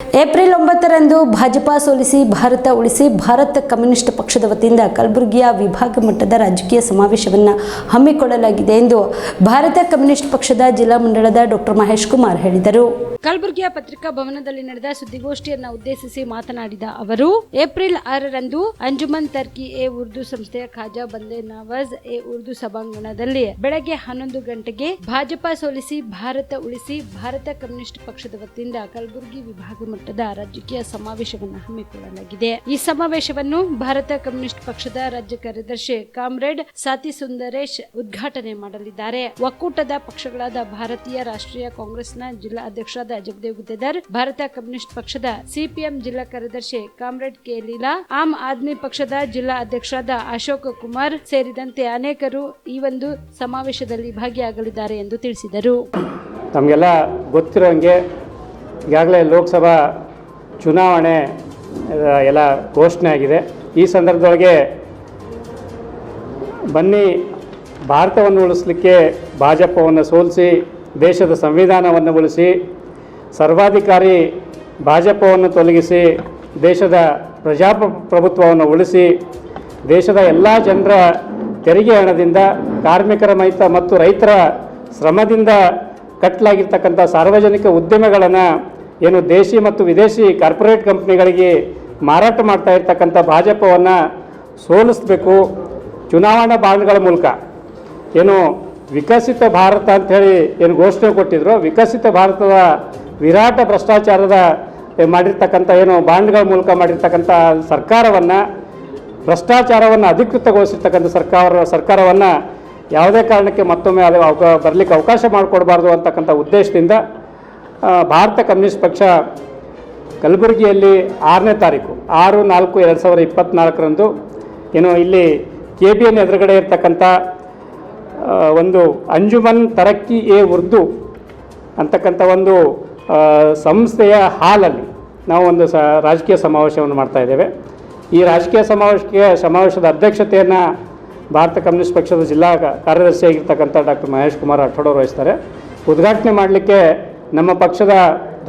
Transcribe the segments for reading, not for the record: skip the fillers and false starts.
April 9ರಂದು Bhajapa ಸೋಲಿಸಿ ಭಾರತ ಉಳಿಸಿ Bharat communist ಪಕ್ಷದ ವತಿಯಿಂದ ಕಲಬುರಗಿಯ ವಿಭಾಗ ಮಟ್ಟದ ರಾಜಕೀಯ ಸಮಾವೇಶವನ್ನು ಹಮ್ಮಿಕೊಳ್ಳಲಾಗಿದೆ ಎಂದು ಭಾರತ ಕಮ್ಯುನಿಸ್ಟ್ ಪಕ್ಷದ ಜಿಲ್ಲಾ ಮಂಡಳದ ಡಾಕ್ಟರ್ ಮಹೇಶ್ ಕುಮಾರ್ ಹೇಳಿದರು. ಕಲಬುರಗಿಯ ಪತ್ರಿಕಾ ಭವನದಲ್ಲಿ ನಡೆದ ಸುದ್ದಿಗೋಷ್ಠಿಯನ್ನು ಉದ್ದೇಶಿಸಿ ಮಾತನಾಡಿದ ಅವರು, ಏಪ್ರಿಲ್ 6ರಂದು ಅಂಜುಮನ್ ತರ್ಕಿ ಎ ಉರ್ದು ಸಂಸ್ಥೆಯ ಖಾಜಾ ಬಂದೆ ನವಾಜ್ ಎ ಉರ್ದು ಸಭಾಂಗಣದಲ್ಲಿ ಬೆಳಗ್ಗೆ 11 ಗಂಟೆಗೆ ಭಾಜಪಾ ಸೋಲಿಸಿ ಭಾರತ ಉಳಿಸಿ ಭಾರತ ಕಮ್ಯುನಿಸ್ಟ್ ಪಕ್ಷದ ವತಿಯಿಂದ ಕಲಬುರಗಿ ವಿಭಾಗ ಮಟ್ಟದ ರಾಜಕೀಯ ಸಮಾವೇಶವನ್ನು ಹಮ್ಮಿಕೊಳ್ಳಲಾಗಿದೆ. ಈ ಸಮಾವೇಶವನ್ನು ಭಾರತ ಕಮ್ಯುನಿಸ್ಟ್ ಪಕ್ಷದ ರಾಜ್ಯ ಕಾರ್ಯದರ್ಶಿ ಕಾಮ್ರೇಡ್ ಸಾತಿ ಸುಂದರೇಶ್ ಉದ್ಘಾಟನೆ ಮಾಡಲಿದ್ದಾರೆ. ಒಕ್ಕೂಟದ ಪಕ್ಷಗಳಾದ ಭಾರತೀಯ ರಾಷ್ಟ್ರೀಯ ಕಾಂಗ್ರೆಸ್ನ ಜಿಲ್ಲಾ ಅಧ್ಯಕ್ಷರಾದ ಜಗದೇವ್ ಗುತ್ತೇದಾರ್, ಭಾರತ ಕಮ್ಯುನಿಸ್ಟ್ ಪಕ್ಷದ ಸಿಪಿಎಂ ಜಿಲ್ಲಾ ಕಾರ್ಯದರ್ಶಿ ಕಾಮ್ರೇಡ್ ಕೆ ಲೀಲಾ, ಆಮ್ ಆದ್ಮಿ ಪಕ್ಷದ ಜಿಲ್ಲಾ ಅಧ್ಯಕ್ಷರಾದ ಅಶೋಕ್ ಕುಮಾರ್ ಸೇರಿದಂತೆ ಅನೇಕರು ಈ ಒಂದು ಸಮಾವೇಶದಲ್ಲಿ ಭಾಗಿಯಾಗಲಿದ್ದಾರೆ ಎಂದು ತಿಳಿಸಿದರು. ನಮಗೆಲ್ಲ ಗೊತ್ತಿರೋಂಗೆ ಈಗಾಗಲೇ ಲೋಕಸಭಾ ಚುನಾವಣೆ ಎಲ್ಲ ಘೋಷಣೆ ಆಗಿದೆ. ಈ ಸಂದರ್ಭದೊಳಗೆ ಬನ್ನಿ ಭಾರತವನ್ನು ಉಳಿಸಲಿಕ್ಕೆ ಭಾಜಪವನ್ನು ಸೋಲಿಸಿ ದೇಶದ ಸಂವಿಧಾನವನ್ನು ಉಳಿಸಿ ಸರ್ವಾಧಿಕಾರಿ ಭಾಜಪವನ್ನು ತೊಲಗಿಸಿ ದೇಶದ ಪ್ರಜಾಪ್ರಭುತ್ವವನ್ನು ಉಳಿಸಿ ದೇಶದ ಎಲ್ಲ ಜನರ ತೆರಿಗೆ ಹಣದಿಂದ ಕಾರ್ಮಿಕರ ಮತ್ತು ರೈತರ ಶ್ರಮದಿಂದ ಕಟ್ಟಲಾಗಿರ್ತಕ್ಕಂಥ ಸಾರ್ವಜನಿಕ ಉದ್ಯಮಗಳನ್ನು ಏನು ದೇಶಿ ಮತ್ತು ವಿದೇಶಿ ಕಾರ್ಪೊರೇಟ್ ಕಂಪ್ನಿಗಳಿಗೆ ಮಾರಾಟ ಮಾಡ್ತಾ ಇರ್ತಕ್ಕಂಥ ಭಾಜಪವನ್ನು ಸೋಲಿಸಬೇಕು. ಚುನಾವಣಾ ಬಾಂಡ್ಗಳ ಮೂಲಕ ಏನು ವಿಕಸಿತ ಭಾರತ ಅಂಥೇಳಿ ಏನು ಘೋಷಣೆ ಕೊಟ್ಟಿದ್ರು, ವಿಕಸಿತ ಭಾರತದ ವಿರಾಟ ಭ್ರಷ್ಟಾಚಾರದ ಮಾಡಿರ್ತಕ್ಕಂಥ ಏನು ಬಾಂಡ್ಗಳ ಮೂಲಕ ಮಾಡಿರ್ತಕ್ಕಂಥ ಸರ್ಕಾರವನ್ನು, ಭ್ರಷ್ಟಾಚಾರವನ್ನು ಅಧಿಕೃತಗೊಳಿಸಿರ್ತಕ್ಕಂಥ ಸರ್ಕಾರವನ್ನು ಯಾವುದೇ ಕಾರಣಕ್ಕೆ ಮತ್ತೊಮ್ಮೆ ಅದು ಬರಲಿಕ್ಕೆ ಅವಕಾಶ ಮಾಡಿಕೊಡಬಾರ್ದು ಅಂತಕ್ಕಂಥ ಉದ್ದೇಶದಿಂದ ಭಾರತ ಕಮ್ಯುನಿಸ್ಟ್ ಪಕ್ಷ ಕಲಬುರಗಿಯಲ್ಲಿ 6ನೇ ತಾರೀಕು 6/4/2024ರಂದು ಏನು ಇಲ್ಲಿ KBN ಎದುರುಗಡೆ ಇರ್ತಕ್ಕಂಥ ಒಂದು ಅಂಜುಮನ್ ತರಕ್ಕಿ ಎ ಉರ್ದು ಅಂತಕ್ಕಂಥ ಒಂದು ಸಂಸ್ಥೆಯ ಹಾಲಲ್ಲಿ ನಾವು ಒಂದು ರಾಜಕೀಯ ಸಮಾವೇಶವನ್ನು ಮಾಡ್ತಾ ಇದ್ದೇವೆ. ಈ ರಾಜಕೀಯ ಸಮಾವೇಶದ ಅಧ್ಯಕ್ಷತೆಯನ್ನು ಭಾರತ ಕಮ್ಯುನಿಸ್ಟ್ ಪಕ್ಷದ ಜಿಲ್ಲಾ ಕಾರ್ಯದರ್ಶಿಯಾಗಿರ್ತಕ್ಕಂಥ ಡಾಕ್ಟರ್ ಮಹೇಶ್ ಕುಮಾರ್ ರಾಠೋಡ್ ಅವರು ವಹಿಸ್ತಾರೆ. ಉದ್ಘಾಟನೆ ಮಾಡಲಿಕ್ಕೆ ನಮ್ಮ ಪಕ್ಷದ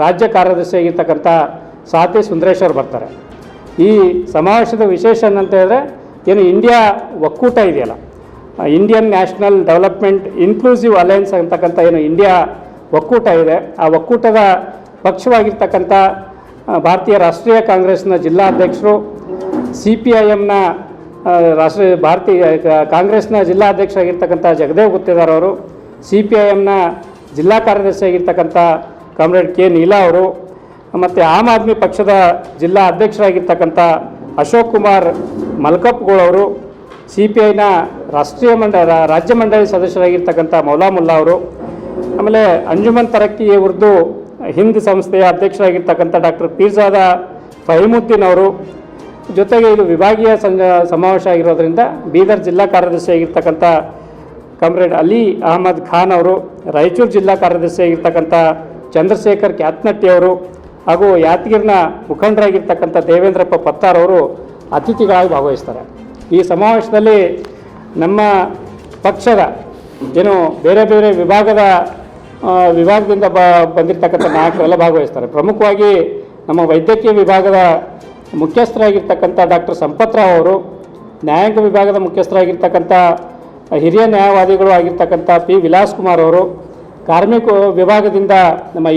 ರಾಜ್ಯ ಕಾರ್ಯದರ್ಶಿಯಾಗಿರ್ತಕ್ಕಂಥ ಸಾತಿ ಸುಂದರೇಶ್ ಅವರು ಬರ್ತಾರೆ. ಈ ಸಮಾವೇಶದ ವಿಶೇಷ ಏನಂತ ಹೇಳಿದ್ರೆ, ಏನು ಇಂಡಿಯಾ ಒಕ್ಕೂಟ ಇದೆಯಲ್ಲ, Indian national development inclusive alliance ಅಂತಕ್ಕಂಥ ಏನು ಇಂಡಿಯಾ ಒಕ್ಕೂಟ ಇದೆ, ಆ ಒಕ್ಕೂಟದ ಪಕ್ಷವಾಗಿರ್ತಕ್ಕಂಥ ಭಾರತೀಯ ರಾಷ್ಟ್ರೀಯ ಕಾಂಗ್ರೆಸ್ನ ಜಿಲ್ಲಾ ಅಧ್ಯಕ್ಷರು, CPIMನ ಭಾರತೀಯ ಕಾಂಗ್ರೆಸ್ನ ಜಿಲ್ಲಾ ಅಧ್ಯಕ್ಷರಾಗಿರ್ತಕ್ಕಂಥ ಜಗದೇವ್ ಗುತ್ತೇದಾರ್ ಅವರು, CPIMನ ಜಿಲ್ಲಾ ಕಾರ್ಯದರ್ಶಿಯಾಗಿರ್ತಕ್ಕಂಥ ಕಾಮ್ರೇಡ್ ಕೆ ಲೀಲಾ ಅವರು, ಮತ್ತು ಆಮ್ ಆದ್ಮಿ ಪಕ್ಷದ ಜಿಲ್ಲಾ ಅಧ್ಯಕ್ಷರಾಗಿರ್ತಕ್ಕಂಥ ಅಶೋಕ್ ಕುಮಾರ್ ಮಲ್ಕಪ್ಗೋಳ್ ಅವರು, CPIನ ರಾಜ್ಯ ಮಂಡಳಿ ಸದಸ್ಯರಾಗಿರ್ತಕ್ಕಂಥ ಮೌಲಾ ಮುಲ್ಲಾ ಅವರು, ಆಮೇಲೆ ಅಂಜುಮನ್ ತರಕ್ಕಿ ಉರ್ದು ಹಿಂದ್ ಸಂಸ್ಥೆಯ ಅಧ್ಯಕ್ಷರಾಗಿರ್ತಕ್ಕಂಥ ಡಾಕ್ಟರ್ ಪೀರ್ಜಾದಾ ಫಹೀಮುದ್ದೀನ್ ಅವರು, ಜೊತೆಗೆ ಇದು ವಿಭಾಗೀಯ ಸಮಾವೇಶ ಆಗಿರೋದ್ರಿಂದ ಬೀದರ್ ಜಿಲ್ಲಾ ಕಾರ್ಯದರ್ಶಿಯಾಗಿರ್ತಕ್ಕಂಥ ಕಾಮ್ರೇಡ್ ಅಲಿ ಅಹಮದ್ ಖಾನ್ ಅವರು, ರಾಯಚೂರು ಜಿಲ್ಲಾ ಕಾರ್ಯದರ್ಶಿಯಾಗಿರ್ತಕ್ಕಂಥ ಚಂದ್ರಶೇಖರ್ ಕ್ಯಾತ್ನಟ್ಟಿ ಅವರು, ಹಾಗೂ ಯಾದಗಿರಿನ ಮುಖಂಡರಾಗಿರ್ತಕ್ಕಂಥ ದೇವೇಂದ್ರಪ್ಪ ಪತ್ತಾರ್ ಅವರು ಅತಿಥಿಗಳಾಗಿ ಭಾಗವಹಿಸ್ತಾರೆ. ಈ ಸಮಾವೇಶದಲ್ಲಿ ನಮ್ಮ ಪಕ್ಷದ ಏನು ಬೇರೆ ಬೇರೆ ವಿಭಾಗದಿಂದ ಬಂದಿರತಕ್ಕಂಥ ನಾಯಕರೆಲ್ಲ ಭಾಗವಹಿಸ್ತಾರೆ. ಪ್ರಮುಖವಾಗಿ ನಮ್ಮ ವೈದ್ಯಕೀಯ ವಿಭಾಗದ ಮುಖ್ಯಸ್ಥರಾಗಿರ್ತಕ್ಕಂಥ ಡಾಕ್ಟರ್ ಸಂಪತ್ರಾವ್ ಅವರು, ನ್ಯಾಯಾಂಗ ವಿಭಾಗದ ಮುಖ್ಯಸ್ಥರಾಗಿರ್ತಕ್ಕಂಥ ಹಿರಿಯ ನ್ಯಾಯವಾದಿಗಳು ಆಗಿರ್ತಕ್ಕಂಥ P. ವಿಲಾಸ್ ಕುಮಾರ್ ಅವರು, ಕಾರ್ಮಿಕ ವಿಭಾಗದಿಂದ ನಮ್ಮ